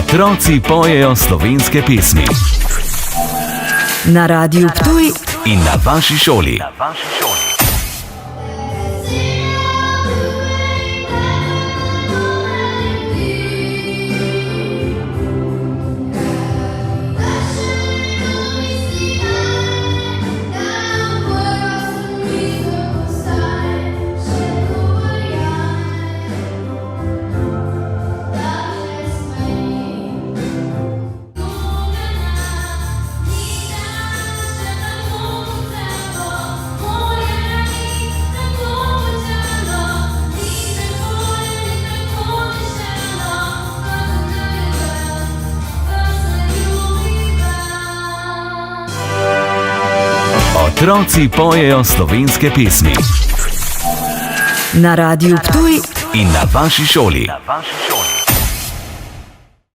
Otroci pojejo slovenske pesmi. Na Radiu Ptuj In na vaši šoli. Otroci pojejo slovenske pesmi. na Radiu Ptuj In na vaši šoli.